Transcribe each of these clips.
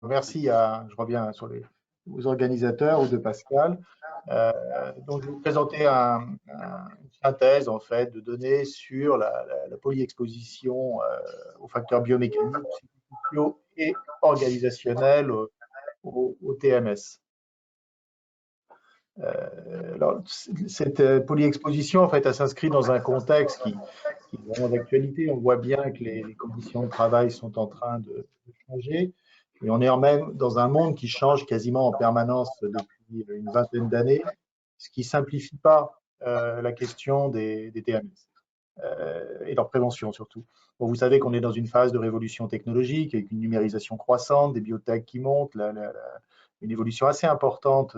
Merci je reviens sur aux organisateurs ou de Pascal. Donc, je vais vous présenter une synthèse en fait de données sur la polyexposition aux facteurs biomécaniques, psychosociaux et organisationnels au TMS. Alors, cette polyexposition, en fait, elle s'inscrit dans un contexte qui est vraiment d'actualité. On voit bien que les conditions de travail sont en train de changer. Et on est même dans un monde qui change quasiment en permanence depuis une vingtaine d'années, ce qui ne simplifie pas la question des TMS et leur prévention surtout. Bon, vous savez qu'on est dans une phase de révolution technologique avec une numérisation croissante, des biotech qui montent, une évolution assez importante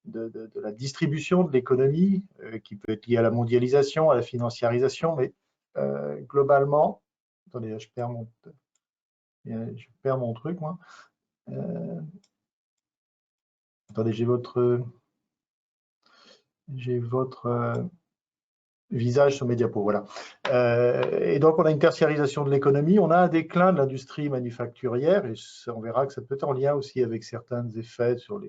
de la distribution de l'économie, qui peut être liée à la mondialisation, à la financiarisation, mais globalement, attendez, je perds mon truc, moi. Attendez, j'ai votre visage sur mes diapos, voilà. Et donc, on a une tertiarisation de l'économie, on a un déclin de l'industrie manufacturière, et on verra que ça peut être en lien aussi avec certains effets sur la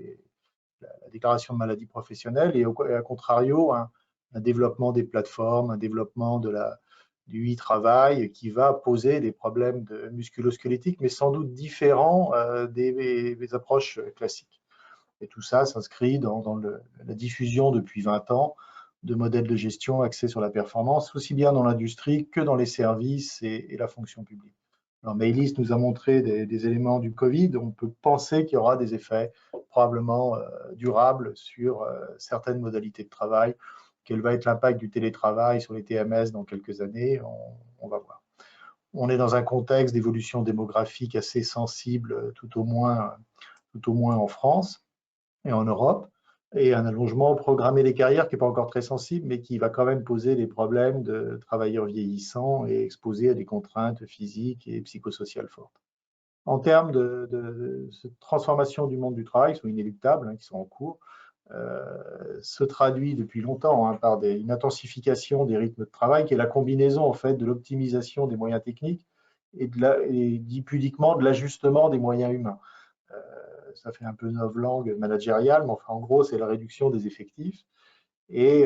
déclaration de maladie professionnelle, et à contrario, un développement des plateformes, un développement du e-travail qui va poser des problèmes musculo-squelettiques, mais sans doute différents des approches classiques. Et tout ça s'inscrit dans la diffusion depuis 20 ans de modèles de gestion axés sur la performance, aussi bien dans l'industrie que dans les services et la fonction publique. Alors, Maëlys nous a montré des éléments du Covid. On peut penser qu'il y aura des effets probablement durables sur certaines modalités de travail. Quel va être l'impact du télétravail sur les TMS dans quelques années? On va voir. On est dans un contexte d'évolution démographique assez sensible, tout au moins en France et en Europe, et un allongement programmé des carrières qui n'est pas encore très sensible, mais qui va quand même poser des problèmes de travailleurs vieillissants et exposés à des contraintes physiques et psychosociales fortes. En termes de cette transformation du monde du travail, qui sont inéluctables, qui sont en cours, se traduit depuis longtemps par une intensification des rythmes de travail, qui est la combinaison en fait de l'optimisation des moyens techniques et dit pudiquement de l'ajustement des moyens humains. Ça fait un peu novlangue managériale, mais enfin, en gros, c'est la réduction des effectifs. Et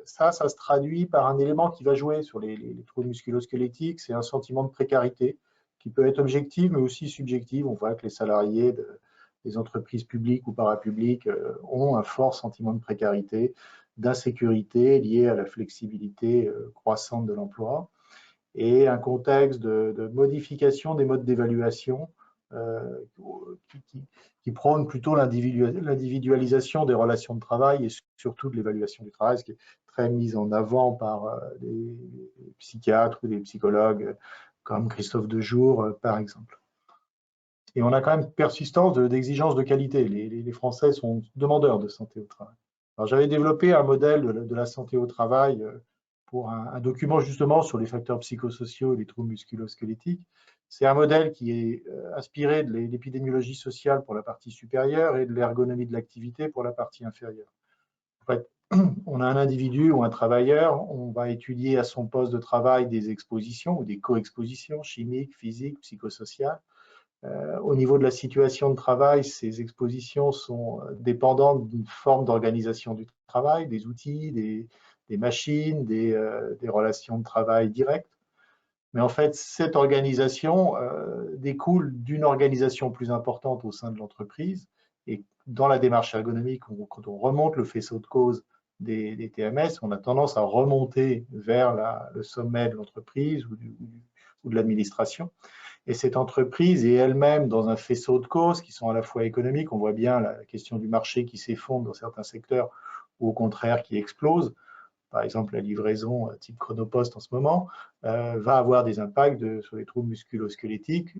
ça se traduit par un élément qui va jouer sur les troubles musculo-squelettiques, c'est un sentiment de précarité qui peut être objectif, mais aussi subjectif. On voit que les salariés des entreprises publiques ou parapubliques ont un fort sentiment de précarité, d'insécurité lié à la flexibilité croissante de l'emploi, et un contexte de modification des modes d'évaluation qui prône plutôt l'individualisation des relations de travail et surtout de l'évaluation du travail, ce qui est très mis en avant par des psychiatres ou des psychologues comme Christophe Dejour, par exemple. Et on a quand même persistance d'exigences de qualité. Les Français sont demandeurs de santé au travail. Alors, j'avais développé un modèle de la santé au travail pour un document justement sur les facteurs psychosociaux et les troubles musculo-squelettiques. C'est un modèle qui est inspiré de l'épidémiologie sociale pour la partie supérieure et de l'ergonomie de l'activité pour la partie inférieure. En fait, on a un individu ou un travailleur, on va étudier à son poste de travail des expositions ou des co-expositions chimiques, physiques, psychosociales. Au niveau de la situation de travail, ces expositions sont dépendantes d'une forme d'organisation du travail, des outils, des machines, des relations de travail directes. Mais en fait, cette organisation découle d'une organisation plus importante au sein de l'entreprise. Et dans la démarche ergonomique, quand on remonte le faisceau de cause des TMS, on a tendance à remonter vers le sommet de l'entreprise ou de l'administration. Et cette entreprise est elle-même dans un faisceau de causes qui sont à la fois économiques. On voit bien la question du marché qui s'effondre dans certains secteurs ou au contraire qui explose. Par exemple, la livraison type Chronopost en ce moment va avoir des impacts sur les troubles musculo-squelettiques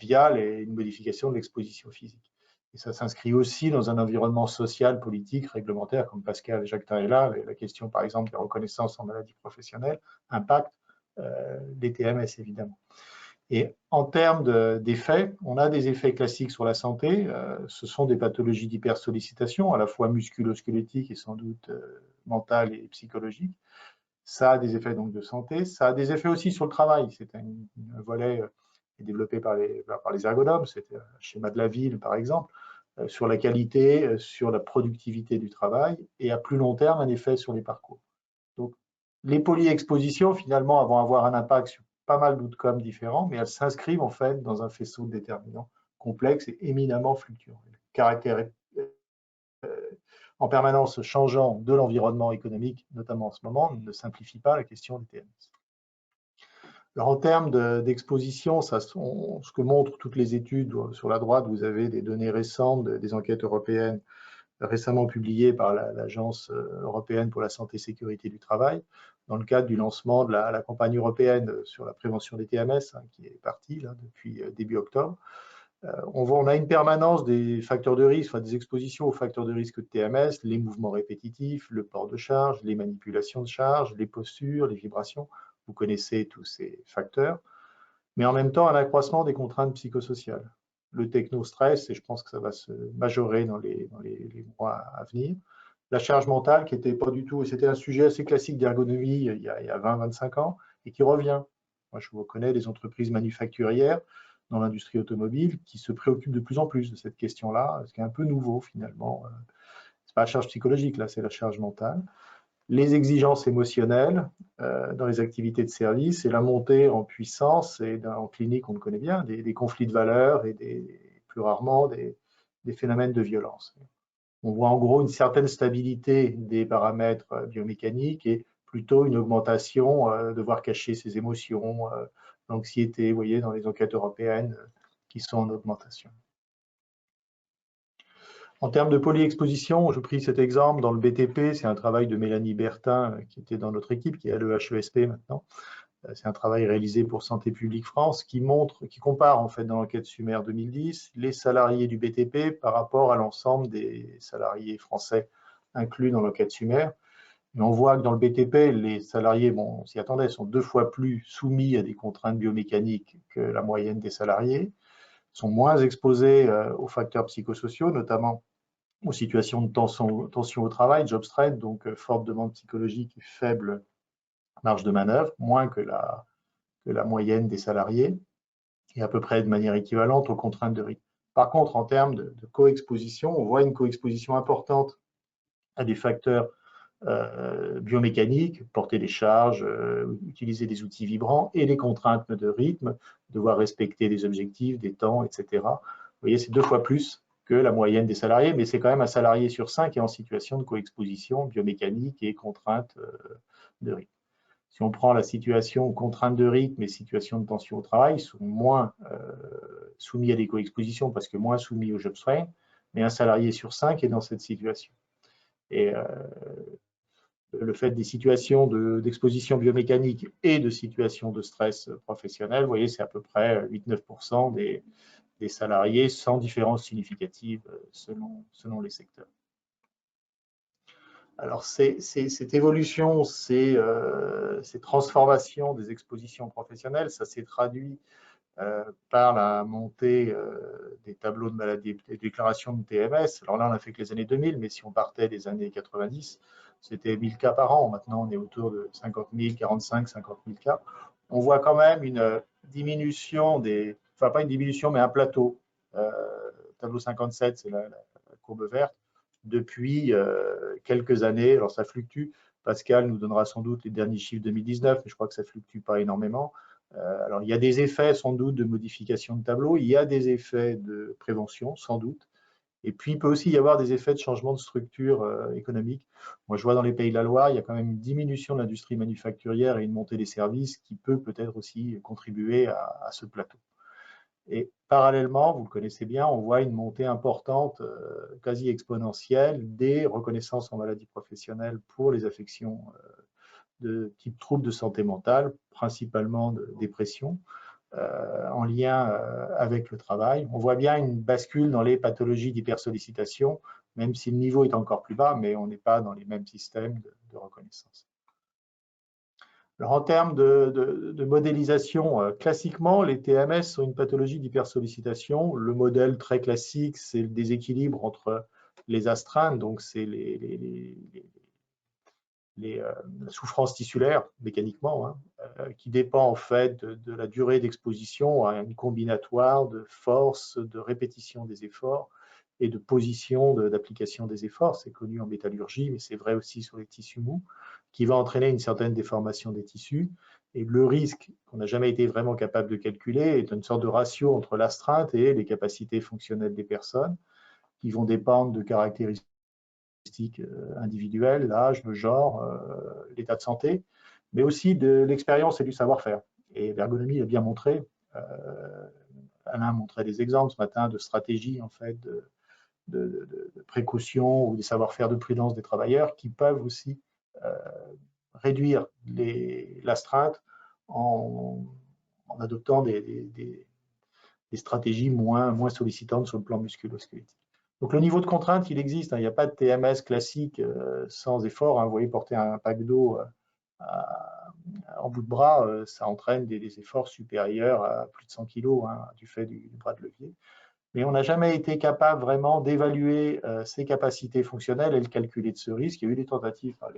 via une modification de l'exposition physique. Et ça s'inscrit aussi dans un environnement social, politique, réglementaire, comme Pascal et Jacques est là. La question, par exemple, des reconnaissances en maladie professionnelle impacte les TMS, évidemment. Et en termes d'effets, on a des effets classiques sur la santé. Ce sont des pathologies d'hypersollicitation, à la fois musculo-squelettiques et sans doute mentales et psychologiques. Ça a des effets donc de santé. Ça a des effets aussi sur le travail. C'est un volet est développé par les ergonomes, c'est un schéma de la ville par exemple, sur la qualité, sur la productivité du travail, et à plus long terme un effet sur les parcours. Donc les polyexpositions finalement vont avoir un impact sur pas mal d'outcomes différents, mais elles s'inscrivent en fait dans un faisceau de déterminants complexe et éminemment fluctuant. Le caractère en permanence changeant de l'environnement économique, notamment en ce moment, ne simplifie pas la question des TMS. Alors en termes d'exposition, ce que montrent toutes les études, sur la droite, vous avez des données récentes, des enquêtes européennes récemment publiées par l'Agence européenne pour la santé et sécurité du travail, dans le cadre du lancement de la campagne européenne sur la prévention des TMS, hein, qui est partie là, depuis début octobre. On a une permanence des facteurs de risque, enfin des expositions aux facteurs de risque de TMS, les mouvements répétitifs, le port de charge, les manipulations de charge, les postures, les vibrations. Vous connaissez tous ces facteurs, mais en même temps un accroissement des contraintes psychosociales. Le technostress, et je pense que ça va se majorer dans les mois à venir. La charge mentale, qui n'était pas du tout, c'était un sujet assez classique d'ergonomie il y a 20-25 ans, et qui revient. Moi, je vous connais des entreprises manufacturières dans l'industrie automobile qui se préoccupent de plus en plus de cette question-là, ce qui est un peu nouveau finalement. Ce n'est pas la charge psychologique, là, c'est la charge mentale. Les exigences émotionnelles dans les activités de service et la montée en puissance, et en clinique, on le connaît bien, des conflits de valeurs et plus rarement des phénomènes de violence. On voit en gros une certaine stabilité des paramètres biomécaniques et plutôt une augmentation, devoir cacher ses émotions, l'anxiété, vous voyez, dans les enquêtes européennes qui sont en augmentation. En termes de polyexposition, je pris cet exemple dans le BTP, c'est un travail de Mélanie Bertin qui était dans notre équipe, qui est à l'EHESP maintenant. C'est un travail réalisé pour Santé publique France qui compare en fait dans l'enquête Sumer 2010 les salariés du BTP par rapport à l'ensemble des salariés français inclus dans l'enquête Sumer. Et on voit que dans le BTP, les salariés, bon, on s'y attendait, sont 2 fois plus soumis à des contraintes biomécaniques que la moyenne des salariés, sont moins exposés aux facteurs psychosociaux, notamment aux situations de tension au travail, job stress, donc forte demande psychologique et faible marge de manœuvre, moins que la moyenne des salariés, et à peu près de manière équivalente aux contraintes de rythme. Par contre, en termes de coexposition, on voit une coexposition importante à des facteurs biomécaniques, porter des charges, utiliser des outils vibrants, et les contraintes de rythme, devoir respecter des objectifs, des temps, etc. Vous voyez, c'est 2 fois plus que la moyenne des salariés, mais c'est quand même un salarié sur 5 qui est en situation de coexposition biomécanique et contraintes de rythme. Si on prend la situation contrainte de rythme et situation de tension au travail, ils sont moins soumis à des coexpositions parce que moins soumis au job strain, mais un salarié sur 5 est dans cette situation. Et le fait des situations d'exposition biomécanique et de situations de stress professionnel, vous voyez, c'est à peu près 8-9% des salariés sans différence significative selon les secteurs. Alors, cette évolution, ces transformations des expositions professionnelles, ça s'est traduit par la montée des tableaux de maladies, des déclarations de TMS. Alors là, on a fait que les années 2000, mais si on partait des années 90, c'était 1000 cas par an. Maintenant, on est autour de 50 000, 45, 50 000 cas. On voit quand même une diminution enfin pas une diminution, mais un plateau. Tableau 57, c'est la courbe verte. Depuis quelques années, alors ça fluctue. Pascal nous donnera sans doute les derniers chiffres 2019, mais je crois que ça ne fluctue pas énormément. Alors, il y a des effets sans doute de modification de tableau, il y a des effets de prévention sans doute, et puis il peut aussi y avoir des effets de changement de structure économique. Moi, je vois dans les Pays de la Loire, il y a quand même une diminution de l'industrie manufacturière et une montée des services qui peut peut-être aussi contribuer à ce plateau. Et parallèlement, vous le connaissez bien, on voit une montée importante, quasi exponentielle, des reconnaissances en maladie professionnelle pour les affections de type troubles de santé mentale, principalement de dépression, en lien avec le travail. On voit bien une bascule dans les pathologies d'hypersollicitation, même si le niveau est encore plus bas, mais on n'est pas dans les mêmes systèmes de reconnaissance. Alors, en termes de modélisation, classiquement, les TMS sont une pathologie d'hypersollicitation. Le modèle très classique, c'est le déséquilibre entre les astreintes, donc c'est la souffrance tissulaire, mécaniquement, hein, qui dépend en fait de la durée d'exposition à une combinatoire de force, de répétition des efforts et de position d'application des efforts. C'est connu en métallurgie, mais c'est vrai aussi sur les tissus mous, qui va entraîner une certaine déformation des tissus. Et le risque qu'on n'a jamais été vraiment capable de calculer est une sorte de ratio entre l'astreinte et les capacités fonctionnelles des personnes, qui vont dépendre de caractéristiques individuelles, l'âge, le genre, l'état de santé, mais aussi de l'expérience et du savoir-faire. Et l'ergonomie a bien montré, Alain montrait des exemples ce matin de stratégies en fait de précaution ou des savoir-faire de prudence des travailleurs qui peuvent aussi réduire l'astreinte en adoptant des stratégies moins sollicitantes sur le plan musculo-squelettique. Donc le niveau de contrainte, il existe. Il n'y a pas de TMS classique sans effort. Vous voyez, porter un pack d'eau en bout de bras, ça entraîne des efforts supérieurs à plus de 100 kg du fait du bras de levier. Mais on n'a jamais été capable vraiment d'évaluer ses capacités fonctionnelles et le calculer de ce risque. Il y a eu des tentatives par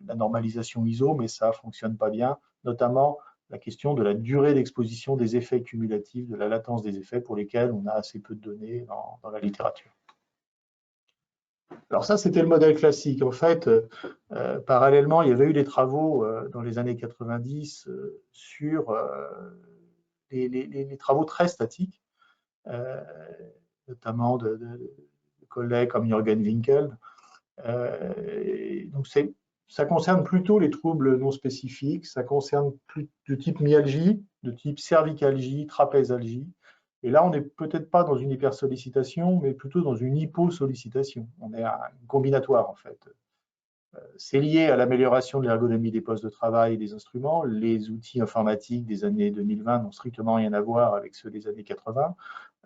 la normalisation ISO, mais ça ne fonctionne pas bien, notamment la question de la durée d'exposition des effets cumulatifs, de la latence des effets pour lesquels on a assez peu de données dans la littérature. Alors ça, c'était le modèle classique. En fait, parallèlement, il y avait eu des travaux dans les années 90 sur les travaux très statiques, notamment de collègues comme Jürgen Winkel. Donc ça concerne plutôt les troubles non spécifiques, ça concerne plus de type myalgie, de type cervicalgie, trapézalgie. Et là, on n'est peut-être pas dans une hypersollicitation, mais plutôt dans une hyposollicitation. On est à une combinatoire, en fait. C'est lié à l'amélioration de l'ergonomie des postes de travail et des instruments. Les outils informatiques des années 2020 n'ont strictement rien à voir avec ceux des années 80. On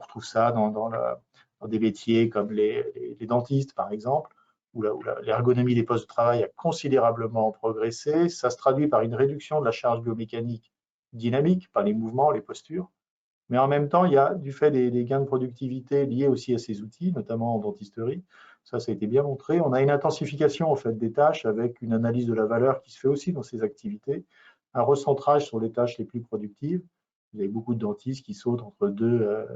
retrouve ça dans des métiers comme les dentistes, par exemple, où l'ergonomie des postes de travail a considérablement progressé. Ça se traduit par une réduction de la charge biomécanique dynamique, par les mouvements, les postures. Mais en même temps, il y a, du fait des gains de productivité liés aussi à ces outils, notamment en dentisterie, ça a été bien montré, on a une intensification en fait, des tâches avec une analyse de la valeur qui se fait aussi dans ces activités, un recentrage sur les tâches les plus productives. Vous avez beaucoup de dentistes qui sautent entre deux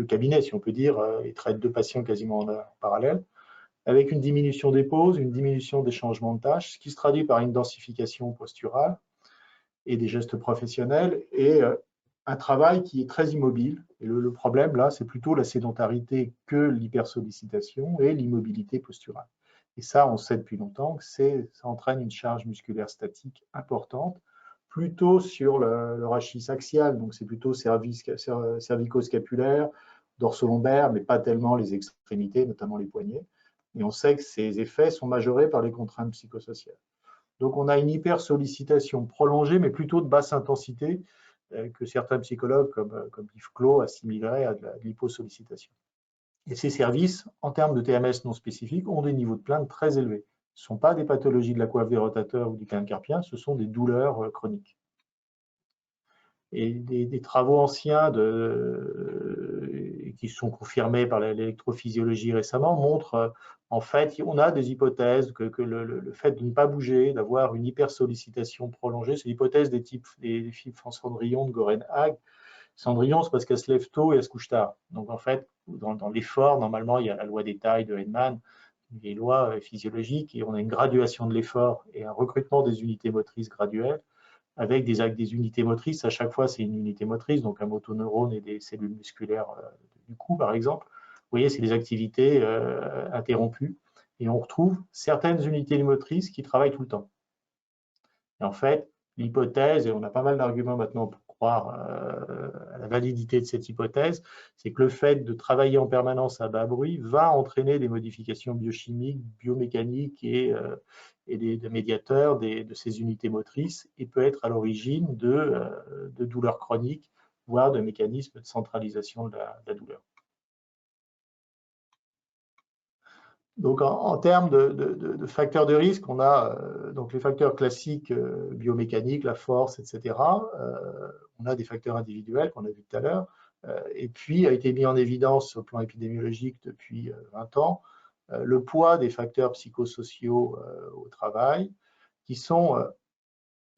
cabinets, si on peut dire, et traitent deux patients quasiment en parallèle, avec une diminution des pauses, une diminution des changements de tâches, ce qui se traduit par une densification posturale et des gestes professionnels, et un travail qui est très immobile. Et le problème, là, c'est plutôt la sédentarité que l'hypersollicitation et l'immobilité posturale. Et ça, on sait depuis longtemps que ça entraîne une charge musculaire statique importante, plutôt sur le rachis axial, donc c'est plutôt cervico-scapulaire, dorso-lombaire, mais pas tellement les extrémités, notamment les poignets. Et on sait que ces effets sont majorés par les contraintes psychosociales. Donc, on a une hypersollicitation prolongée, mais plutôt de basse intensité, que certains psychologues, comme Yves Clos, assimileraient à de l'hyposollicitation. Et ces services, en termes de TMS non spécifiques, ont des niveaux de plainte très élevés. Ce ne sont pas des pathologies de la coiffe des rotateurs ou du canal carpien, ce sont des douleurs chroniques. Et des travaux anciens qui sont confirmés par l'électrophysiologie récemment montrent, en fait, on a des hypothèses que le fait de ne pas bouger, d'avoir une hypersollicitation prolongée, c'est l'hypothèse des fibres en Cendrillon de Goren-Hag. Cendrillon, c'est parce qu'elle se lève tôt et elle se couche tard. Donc, en fait, dans l'effort, normalement, il y a la loi des tailles de Henneman, les lois physiologiques, et on a une graduation de l'effort et un recrutement des unités motrices graduelles, avec des unités motrices. À chaque fois, c'est une unité motrice, donc un motoneurone et des cellules musculaires du cou, par exemple. Vous voyez, c'est des activités interrompues. Et on retrouve certaines unités motrices qui travaillent tout le temps. Et en fait, l'hypothèse, et on a pas mal d'arguments maintenant pour croire à la validité de cette hypothèse, c'est que le fait de travailler en permanence à bas bruit va entraîner des modifications biochimiques, biomécaniques et de médiateurs de ces unités motrices, et peut être à l'origine de douleurs chroniques, voire de mécanismes de centralisation de la douleur. Donc, en termes de facteurs de risque, on a donc les facteurs classiques biomécaniques, la force, etc. On a des facteurs individuels qu'on a vu tout à l'heure. Et puis, a été mis en évidence au plan épidémiologique depuis 20 ans, le poids des facteurs psychosociaux au travail, qui sont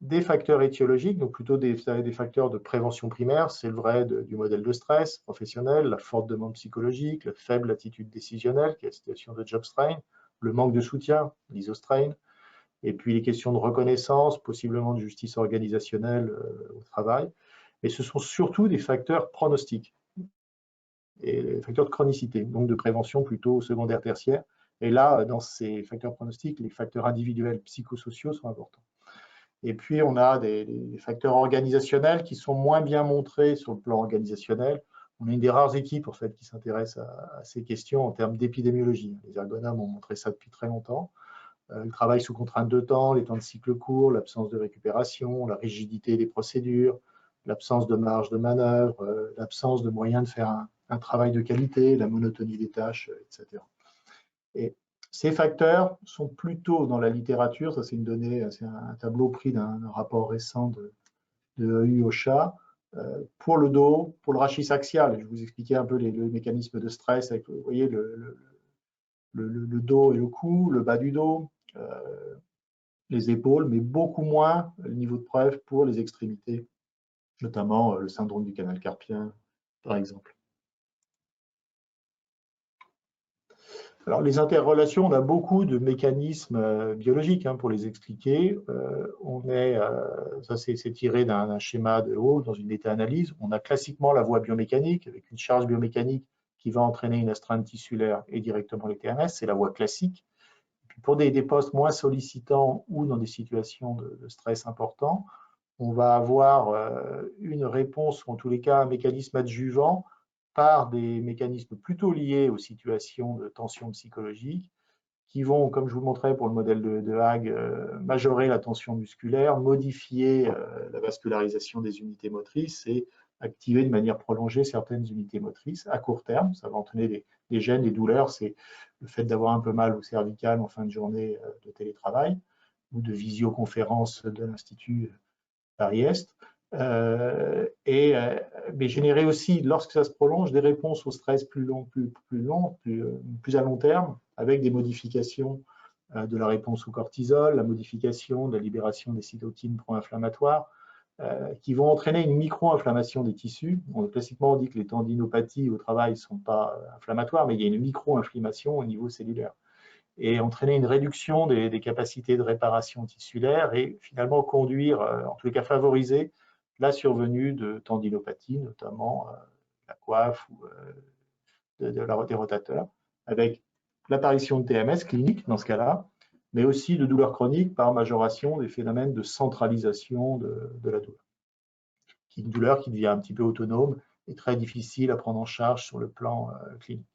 des facteurs étiologiques, donc plutôt des facteurs de prévention primaire. C'est le vrai du modèle de stress professionnel, la forte demande psychologique, la faible attitude décisionnelle, qui est la situation de job strain, le manque de soutien, l'isostrain, et puis les questions de reconnaissance, possiblement de justice organisationnelle au travail. Mais ce sont surtout des facteurs pronostiques et des facteurs de chronicité, donc de prévention plutôt secondaire, tertiaire. Et là, dans ces facteurs pronostiques, les facteurs individuels psychosociaux sont importants. Et puis, on a des facteurs organisationnels qui sont moins bien montrés sur le plan organisationnel. On est une des rares équipes en fait, qui s'intéresse à ces questions en termes d'épidémiologie. Les ergonomes ont montré ça depuis très longtemps. Le travail sous contrainte de temps, les temps de cycle court, l'absence de récupération, la rigidité des procédures, l'absence de marge de manœuvre, l'absence de moyens de faire un travail de qualité, la monotonie des tâches, etc. Et ces facteurs sont plutôt dans la littérature, ça c'est une donnée, c'est un tableau pris d'un rapport récent de EU-OSHA, pour le dos, pour le rachis axial. Je vous expliquais un peu les mécanismes de stress avec, vous voyez, le dos et le cou, le bas du dos, les épaules, mais beaucoup moins le niveau de preuve pour les extrémités, notamment le syndrome du canal carpien, par exemple. Alors, les interrelations, on a beaucoup de mécanismes biologiques pour les expliquer. Ça, c'est tiré d'un schéma de haut dans une méta-analyse. On a classiquement la voie biomécanique avec une charge biomécanique qui va entraîner une astreinte tissulaire et directement les TMS. C'est la voie classique. Puis pour des postes moins sollicitants ou dans des situations de stress important, on va avoir une réponse, ou en tous les cas un mécanisme adjuvant par des mécanismes plutôt liés aux situations de tension psychologique qui vont, comme je vous le montrais pour le modèle de Hague, majorer la tension musculaire, modifier la vascularisation des unités motrices et activer de manière prolongée certaines unités motrices à court terme. Ça va entraîner des gênes, des douleurs. C'est le fait d'avoir un peu mal au cervical en fin de journée de télétravail ou de visioconférence de l'Institut Paris-Est. Mais générer aussi, lorsque ça se prolonge, des réponses au stress plus à long terme, avec des modifications de la réponse au cortisol, la modification de la libération des cytokines pro-inflammatoires, qui vont entraîner une micro-inflammation des tissus. Classiquement, on dit que les tendinopathies au travail ne sont pas inflammatoires, mais il y a une micro-inflammation au niveau cellulaire et entraîner une réduction des capacités de réparation tissulaire et finalement conduire, en tous les cas favoriser, la survenue de tendinopathies, notamment la coiffe ou des rotateurs, avec l'apparition de TMS clinique dans ce cas-là, mais aussi de douleurs chroniques par majoration des phénomènes de centralisation de la douleur. Une douleur qui devient un petit peu autonome et très difficile à prendre en charge sur le plan clinique.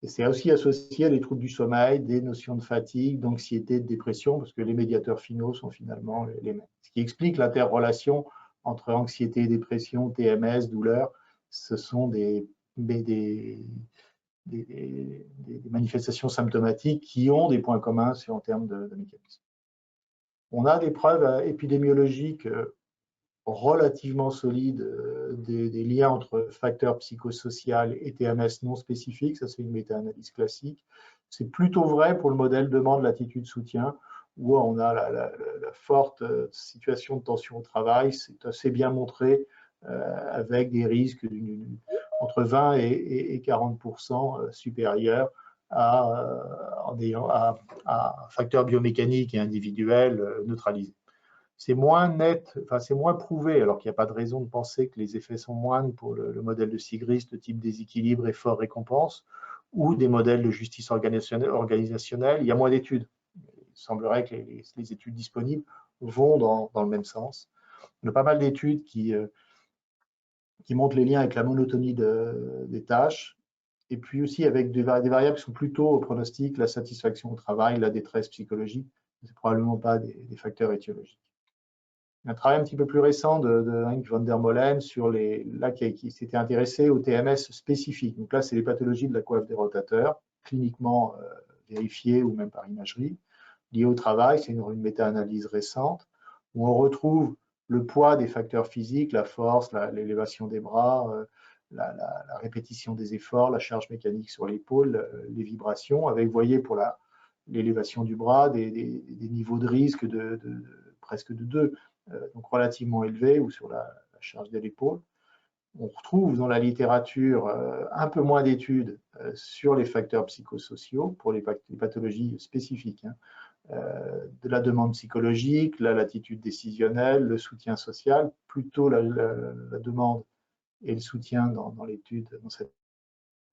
Et c'est aussi associé à des troubles du sommeil, des notions de fatigue, d'anxiété, de dépression, parce que les médiateurs finaux sont finalement les mêmes. Ce qui explique l'interrelation entre anxiété, dépression, TMS, douleur. Ce sont des manifestations symptomatiques qui ont des points communs en termes de mécanismes. On a des preuves épidémiologiques relativement solide des liens entre facteurs psychosociaux et TMS non spécifiques. Ça, c'est une méta-analyse classique. C'est plutôt vrai pour le modèle demande-latitude soutien, où on a la forte situation de tension au travail. C'est assez bien montré avec des risques entre 20 et 40% supérieurs à facteurs biomécaniques et individuels neutralisés. C'est moins net, enfin c'est moins prouvé, alors qu'il n'y a pas de raison de penser que les effets sont moindres pour le modèle de Sigrist, de type déséquilibre, effort, récompense, ou des modèles de justice organisationnelle. Il y a moins d'études. Il semblerait que les études disponibles vont dans le même sens. On a pas mal d'études qui montrent les liens avec la monotonie des tâches, et puis aussi avec des variables qui sont plutôt au pronostic, la satisfaction au travail, la détresse psychologique. Ce n'est probablement pas des facteurs étiologiques. Un travail un petit peu plus récent de Henk van der Molen qui s'était intéressé aux TMS spécifiques. Donc là, c'est les pathologies de la coiffe des rotateurs, cliniquement vérifiées ou même par imagerie, liées au travail. C'est une méta-analyse récente où on retrouve le poids des facteurs physiques, la force, l'élévation des bras, la répétition des efforts, la charge mécanique sur l'épaule, les vibrations, avec, vous voyez, pour l'élévation du bras, des niveaux de risque presque de 2, donc relativement élevés, ou sur la charge de l'épaule. On retrouve dans la littérature un peu moins d'études sur les facteurs psychosociaux pour les pathologies spécifiques, hein, de la demande psychologique, la latitude décisionnelle, le soutien social, plutôt la demande et le soutien dans l'étude, dans cette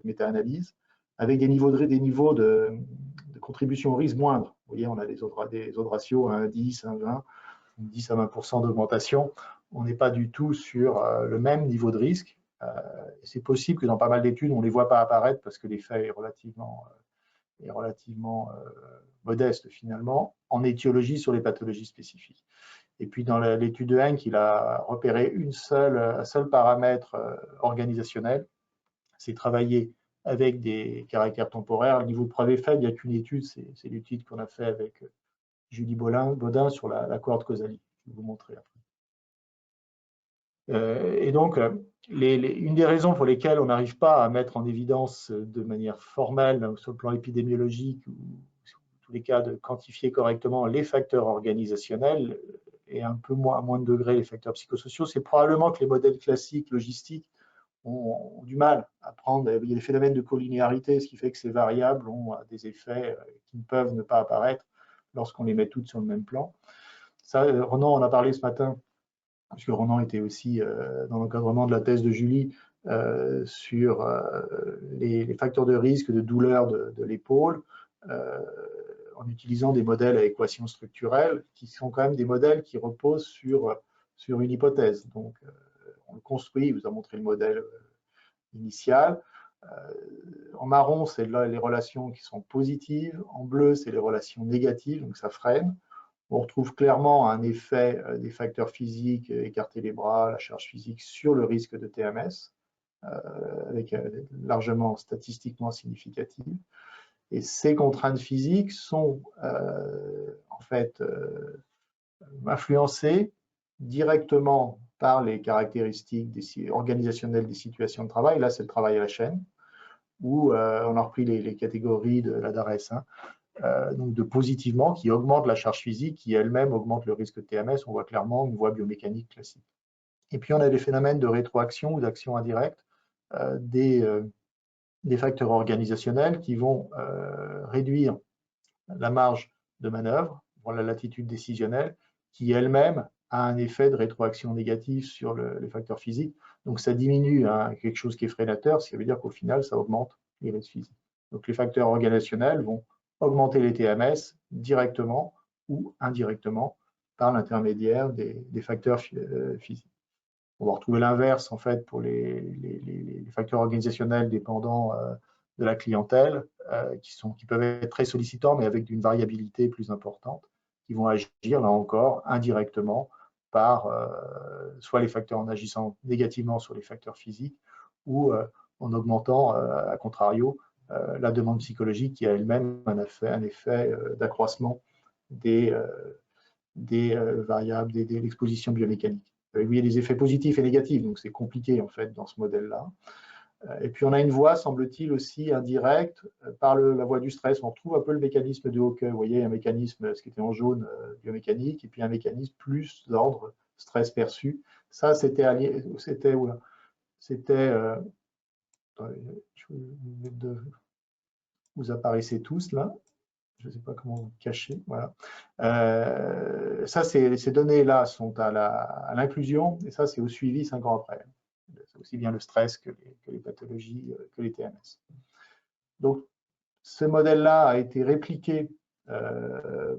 méta-analyse, avec des niveaux de contribution au risque moindres. Vous voyez, on a des autres ratios, 1 à 10, 1 à 20, 10 à 20% d'augmentation. On n'est pas du tout sur le même niveau de risque. C'est possible que dans pas mal d'études, on ne les voit pas apparaître parce que l'effet est relativement modeste finalement, en étiologie sur les pathologies spécifiques. Et puis dans l'étude de Henk, il a repéré un seul paramètre organisationnel, c'est travailler avec des caractères temporaires. Le niveau de preuve est faible, il n'y a qu'une étude, c'est l'étude qu'on a fait avec Julie Baudin sur la cohorte Causalie. Je vais vous montrer après. Et donc, une des raisons pour lesquelles on n'arrive pas à mettre en évidence de manière formelle, sur le plan épidémiologique, ou en tous les cas de quantifier correctement les facteurs organisationnels, et un peu moins, à moins de degré les facteurs psychosociaux, c'est probablement que les modèles classiques logistiques ont du mal à prendre. Il y a des phénomènes de collinéarité, ce qui fait que ces variables ont des effets qui ne peuvent ne pas apparaître lorsqu'on les met toutes sur le même plan. Ça, Ronan en a parlé ce matin, puisque Ronan était aussi dans l'encadrement de la thèse de Julie sur les facteurs de risque de douleur de l'épaule, en utilisant des modèles à équation structurelle, qui sont quand même des modèles qui reposent sur une hypothèse. Donc, on le construit, il vous a montré le modèle initial. En marron, c'est les relations qui sont positives. En bleu, c'est les relations négatives, donc ça freine. On retrouve clairement un effet des facteurs physiques, écarter les bras, la charge physique, sur le risque de TMS, avec largement statistiquement significative. Et ces contraintes physiques sont en fait influencées directement par les caractéristiques organisationnelles des situations de travail. Là, c'est le travail à la chaîne, où on a repris les catégories de la DARES, hein, donc de positivement, qui augmente la charge physique, qui elle-même augmente le risque de TMS. On voit clairement une voie biomécanique classique. Et puis, on a des phénomènes de rétroaction ou d'action indirecte des facteurs organisationnels qui vont réduire la marge de manœuvre, pour la latitude décisionnelle, qui elle-même a un effet de rétroaction négative sur les facteurs physiques. Donc, ça diminue quelque chose qui est freinateur, ce qui veut dire qu'au final, ça augmente les risques physiques. Donc, les facteurs organisationnels vont augmenter les TMS directement ou indirectement par l'intermédiaire des facteurs physiques. On va retrouver l'inverse en fait pour les facteurs organisationnels dépendants de la clientèle, qui peuvent être très sollicitants, mais avec une variabilité plus importante, qui vont agir là encore indirectement par soit les facteurs en agissant négativement sur les facteurs physiques ou en augmentant, à contrario, la demande psychologique qui a elle-même un effet d'accroissement des variables, de l'exposition biomécanique. Il y a des effets positifs et négatifs, donc c'est compliqué en fait dans ce modèle-là. Et puis on a une voie, semble-t-il, aussi indirecte par la voie du stress. On retrouve un peu le mécanisme de Hawke. Vous voyez, un mécanisme, ce qui était en jaune, biomécanique, et puis un mécanisme plus d'ordre stress perçu. Ça, c'était vous apparaissez tous là. Je ne sais pas comment vous cacher. Voilà. Ça, ces données-là sont à l'inclusion, et ça, c'est au suivi 5 ans après. C'est aussi bien le stress que les pathologies, que les TMS. Donc, ce modèle-là a été répliqué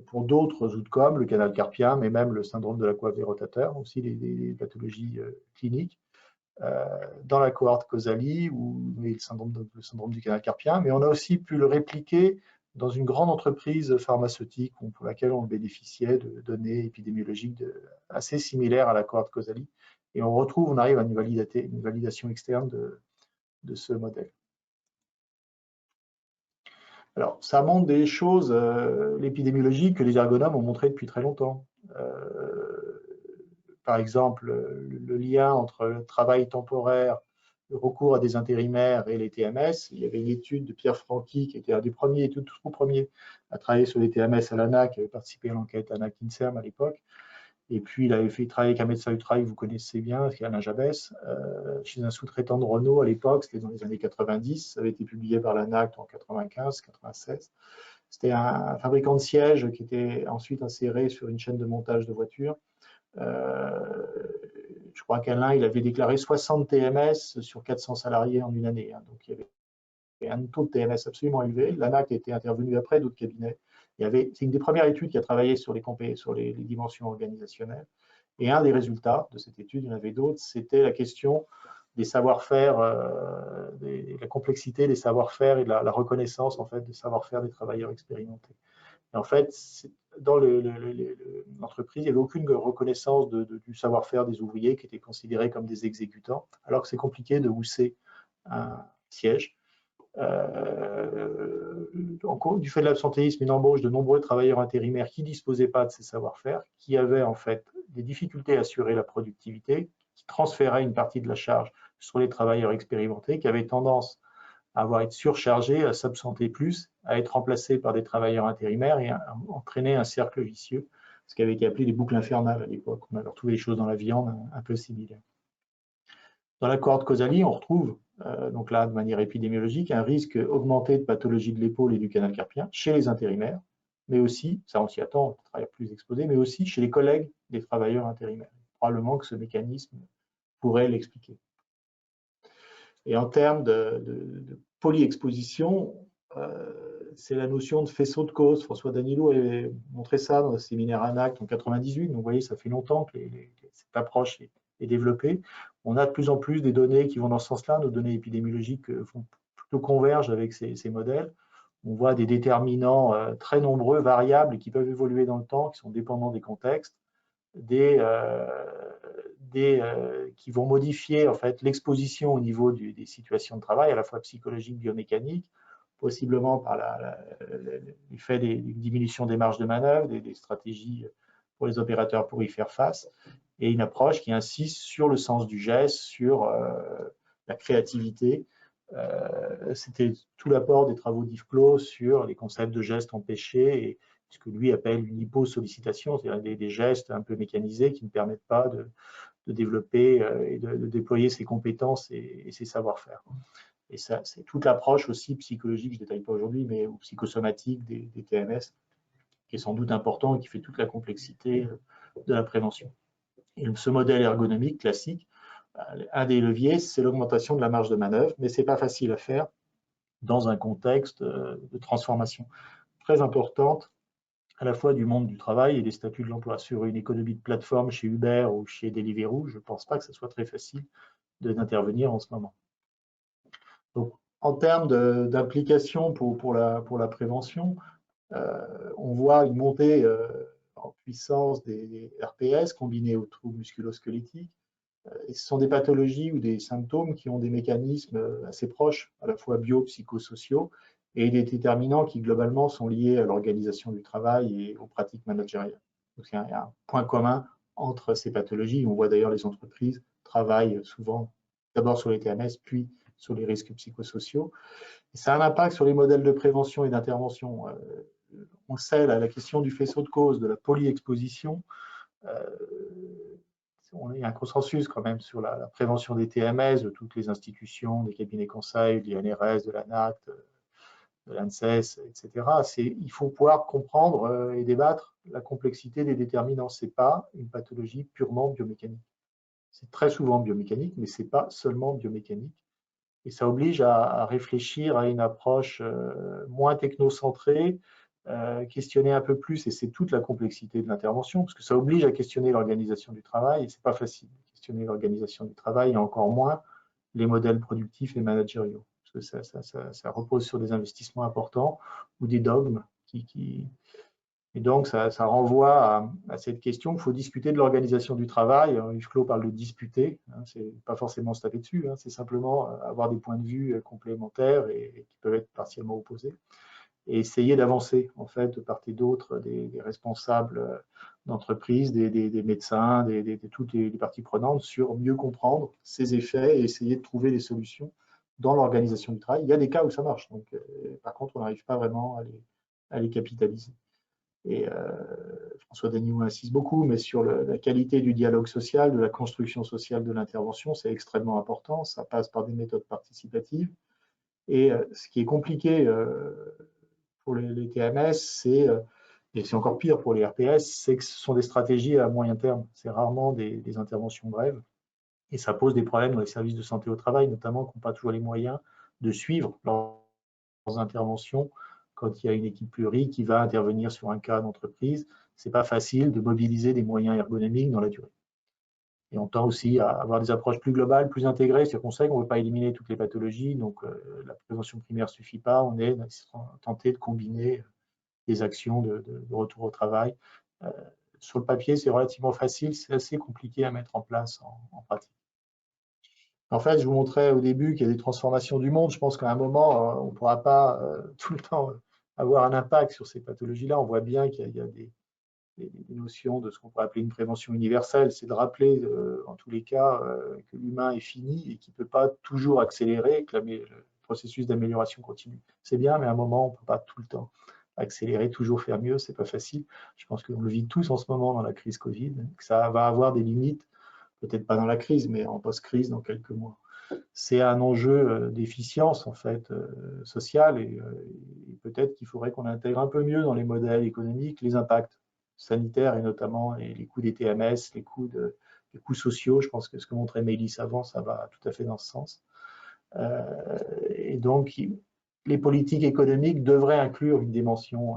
pour d'autres outcomes, le canal carpien, mais même le syndrome de la coiffe des rotateurs, aussi les pathologies cliniques, dans la cohorte Causalie, ou le syndrome du canal carpien, mais on a aussi pu le répliquer dans une grande entreprise pharmaceutique pour laquelle on bénéficiait de données épidémiologiques assez similaires à la cohorte Causalie. Et on arrive à une validation externe de ce modèle. Alors, ça montre des choses, l'épidémiologie, que les ergonomes ont montré depuis très longtemps. Par exemple, le lien entre le travail temporaire recours à des intérimaires et les TMS. Il y avait une étude de Pierre Franqui, qui était un des premiers, tout premier, à travailler sur les TMS à l'ANAC, qui avait participé à l'enquête ANAC-INSERM à l'époque. Et puis, il avait fait travailler avec un médecin du travail que vous connaissez bien, qui est Alain Jabès, chez un sous-traitant de Renault à l'époque, c'était dans les années 90, ça avait été publié par l'ANAC en 95, 96. C'était un fabricant de sièges qui était ensuite inséré sur une chaîne de montage de voitures. Je crois qu'Alain, il avait déclaré 60 TMS sur 400 salariés en une année. Hein. Donc, il y avait un taux de TMS absolument élevé. L'ANAC était intervenu après, d'autres cabinets. C'est une des premières études qui a travaillé sur les dimensions organisationnelles. Et un des résultats de cette étude, il y en avait d'autres, c'était la question des savoir-faire, la complexité des savoir-faire et de la reconnaissance en fait, des savoir-faire des travailleurs expérimentés. Et en fait, dans l'entreprise, il n'y avait aucune reconnaissance du savoir-faire des ouvriers qui étaient considérés comme des exécutants, alors que c'est compliqué de housser un siège. Du fait de l'absentéisme, une embauche de nombreux travailleurs intérimaires qui ne disposaient pas de ces savoir-faire, qui avaient en fait des difficultés à assurer la productivité, qui transféraient une partie de la charge sur les travailleurs expérimentés, qui avaient tendance à être surchargés, à s'absenter plus, à être remplacés par des travailleurs intérimaires et à entraîner un cercle vicieux, ce qui avait été appelé des boucles infernales à l'époque. On avait retrouvé des choses dans la viande un peu similaires. Dans la cohorte Causalie, on retrouve, donc là de manière épidémiologique, un risque augmenté de pathologie de l'épaule et du canal carpien chez les intérimaires, mais aussi, ça on s'y attend, les travailleurs plus exposés, mais aussi chez les collègues des travailleurs intérimaires. Probablement que ce mécanisme pourrait l'expliquer. Et en termes de polyexposition, c'est la notion de faisceau de cause. François Danilo avait montré ça dans le séminaire ANAC en 1998. Donc, vous voyez, ça fait longtemps que cette approche est développée. On a de plus en plus des données qui vont dans ce sens-là. Nos données épidémiologiques vont plutôt convergent avec ces modèles. On voit des déterminants très nombreux, variables, qui peuvent évoluer dans le temps, qui sont dépendants des contextes, qui vont modifier en fait l'exposition au niveau des situations de travail, à la fois psychologiques, biomécaniques, possiblement par l'effet d'une diminution des marges de manœuvre, des stratégies pour les opérateurs pour y faire face, et une approche qui insiste sur le sens du geste, sur la créativité. C'était tout l'apport des travaux d'Yves Clos sur les concepts de gestes empêchés et ce que lui appelle une hyposollicitation, c'est-à-dire des gestes un peu mécanisés qui ne permettent pas de développer et de déployer ses compétences et ses savoir-faire. Et ça, c'est toute l'approche aussi psychologique, je ne détaille pas aujourd'hui, mais psychosomatique des TMS, qui est sans doute important et qui fait toute la complexité de la prévention. Et ce modèle ergonomique classique, un des leviers, c'est l'augmentation de la marge de manœuvre, mais ce n'est pas facile à faire dans un contexte de transformation très importante à la fois du monde du travail et des statuts de l'emploi. Sur une économie de plateforme chez Uber ou chez Deliveroo, je ne pense pas que ce soit très facile d'intervenir en ce moment. Donc, en termes d'implication pour la prévention, on voit une montée en puissance des RPS combinés aux troubles musculo-squelettiques. Et ce sont des pathologies ou des symptômes qui ont des mécanismes assez proches, à la fois bio-psychosociaux, et des déterminants qui globalement sont liés à l'organisation du travail et aux pratiques managériales. Donc il y a un point commun entre ces pathologies. On voit d'ailleurs les entreprises travaillent souvent d'abord sur les TMS, puis sur les risques psychosociaux. Et ça a un impact sur les modèles de prévention et d'intervention. On le sait, la question du faisceau de cause, de la polyexposition, il y a un consensus quand même sur la prévention des TMS de toutes les institutions, des cabinets conseils, de l'INRS, de l'ANAC, de l'ANSES, etc. Il faut pouvoir comprendre et débattre la complexité des déterminants. Ce n'est pas une pathologie purement biomécanique. C'est très souvent biomécanique, mais ce n'est pas seulement biomécanique. Et ça oblige à réfléchir à une approche moins technocentrée, questionner un peu plus, et c'est toute la complexité de l'intervention, parce que ça oblige à questionner l'organisation du travail, et ce n'est pas facile de questionner l'organisation du travail, et encore moins les modèles productifs et managériaux, parce que ça repose sur des investissements importants ou des dogmes et donc, ça renvoie à cette question qu'il faut discuter de l'organisation du travail. Yves Clos parle de disputer, hein, c'est pas forcément se taper dessus, hein, c'est simplement avoir des points de vue complémentaires et qui peuvent être partiellement opposés. et essayer d'avancer, en fait, de part et d'autre, des responsables d'entreprise, des médecins, toutes les parties prenantes, sur mieux comprendre ces effets et essayer de trouver des solutions dans l'organisation du travail. Il y a des cas où ça marche, donc, par contre, on n'arrive pas vraiment à les capitaliser. Et François Dagnou insiste beaucoup, mais sur la qualité du dialogue social, de la construction sociale de l'intervention, c'est extrêmement important. Ça passe par des méthodes participatives. Et ce qui est compliqué pour les TMS, et c'est encore pire pour les RPS, c'est que ce sont des stratégies à moyen terme. C'est rarement des interventions brèves. Et ça pose des problèmes dans les services de santé au travail, notamment qui n'ont pas toujours les moyens de suivre leurs interventions quand il y a une équipe pluri qui va intervenir sur un cas d'entreprise. Ce n'est pas facile de mobiliser des moyens ergonomiques dans la durée. Et on tend aussi à avoir des approches plus globales, plus intégrées. C'est qu'on sait qu'on ne veut pas éliminer toutes les pathologies, donc la prévention primaire ne suffit pas. On est tenté de combiner des actions de retour au travail. Sur le papier, c'est relativement facile, c'est assez compliqué à mettre en place en pratique. En fait, je vous montrais au début qu'il y a des transformations du monde. Je pense qu'à un moment, on ne pourra pas tout le temps avoir un impact sur ces pathologies-là. On voit bien qu'il y a des notions de ce qu'on pourrait appeler une prévention universelle. C'est de rappeler, en tous les cas, que l'humain est fini et qu'il ne peut pas toujours accélérer, que le processus d'amélioration continue. C'est bien, mais à un moment, on ne peut pas tout le temps accélérer, toujours faire mieux. Ce n'est pas facile. Je pense qu'on le vit tous en ce moment dans la crise Covid, que ça va avoir des limites. Peut-être pas dans la crise, mais en post-crise dans quelques mois. C'est un enjeu d'efficience en fait sociale et peut-être qu'il faudrait qu'on intègre un peu mieux dans les modèles économiques les impacts sanitaires et notamment les coûts des TMS, les coûts sociaux. Je pense que ce que montrait Mélis avant, ça va tout à fait dans ce sens. Et donc, les politiques économiques devraient inclure une dimension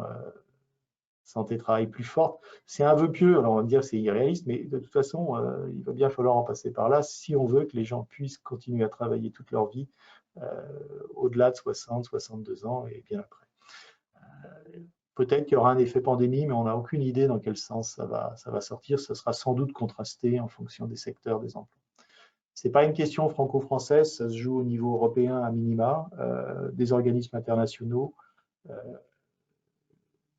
santé-travail plus forte. C'est un vœu pieux, alors on va dire que c'est irréaliste, mais de toute façon, il va bien falloir en passer par là si on veut que les gens puissent continuer à travailler toute leur vie, au-delà de 60, 62 ans et bien après. Peut-être qu'il y aura un effet pandémie, mais on n'a aucune idée dans quel sens ça va sortir. Ça sera sans doute contrasté en fonction des secteurs, des emplois. Ce n'est pas une question franco-française, ça se joue au niveau européen à minima, des organismes internationaux.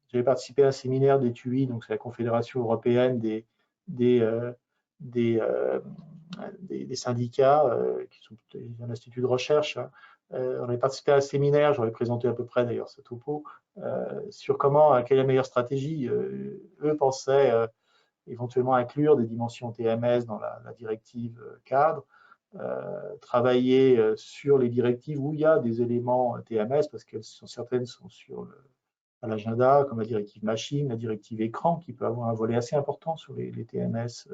J'avais participé à un séminaire des TUI, donc c'est la Confédération européenne des syndicats, qui sont un institut de recherche. On avait participé à un séminaire, j'aurais présenté à peu près d'ailleurs ce topo, sur quelle est la meilleure stratégie. Eux pensaient éventuellement inclure des dimensions TMS dans la directive cadre, travailler sur les directives où il y a des éléments TMS, parce que certaines sont sur à l'agenda, comme la directive machine, la directive écran, qui peut avoir un volet assez important sur les TMS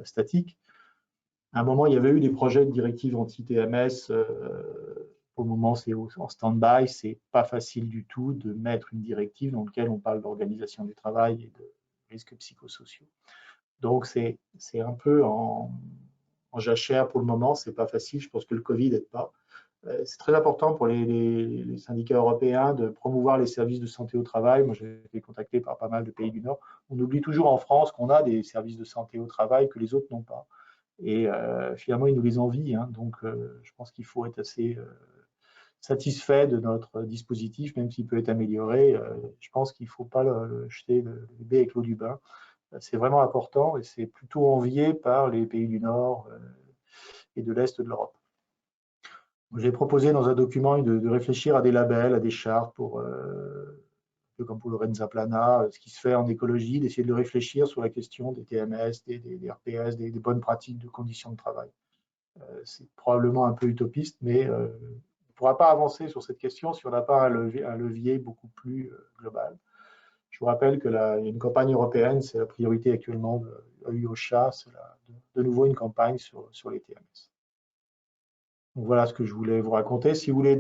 statiques. À un moment, il y avait eu des projets de directives anti-TMS. Au moment, c'est en stand-by. C'est pas facile du tout de mettre une directive dans laquelle on parle d'organisation du travail et de risques psychosociaux. Donc, c'est un peu en jachère pour le moment. C'est pas facile. Je pense que le Covid n'aide pas. C'est très important pour les syndicats européens de promouvoir les services de santé au travail. Moi, j'ai été contacté par pas mal de pays du Nord. On oublie toujours en France qu'on a des services de santé au travail que les autres n'ont pas. Et finalement, ils nous les envient. Hein. Donc, je pense qu'il faut être assez satisfait de notre dispositif, même s'il peut être amélioré. Je pense qu'il ne faut pas jeter le bébé avec l'eau du bain. C'est vraiment important et c'est plutôt envié par les pays du Nord et de l'Est de l'Europe. J'ai proposé dans un document de réfléchir à des labels, à des chartes, un peu comme pour le Renza Plana, ce qui se fait en écologie, d'essayer de réfléchir sur la question des TMS, des RPS, des bonnes pratiques de conditions de travail. C'est probablement un peu utopiste, mais on ne pourra pas avancer sur cette question si on n'a pas un levier beaucoup plus global. Je vous rappelle qu'il y a une campagne européenne, c'est la priorité actuellement de l'UOCHA, c'est de nouveau une campagne sur les TMS. Donc voilà ce que je voulais vous raconter. Si vous voulez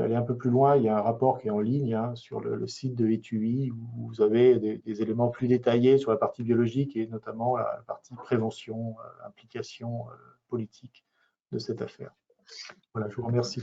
aller un peu plus loin, il y a un rapport qui est en ligne sur le site de ETUI où vous avez des éléments plus détaillés sur la partie biologique et notamment la partie prévention, implication politique de cette affaire. Voilà, je vous remercie.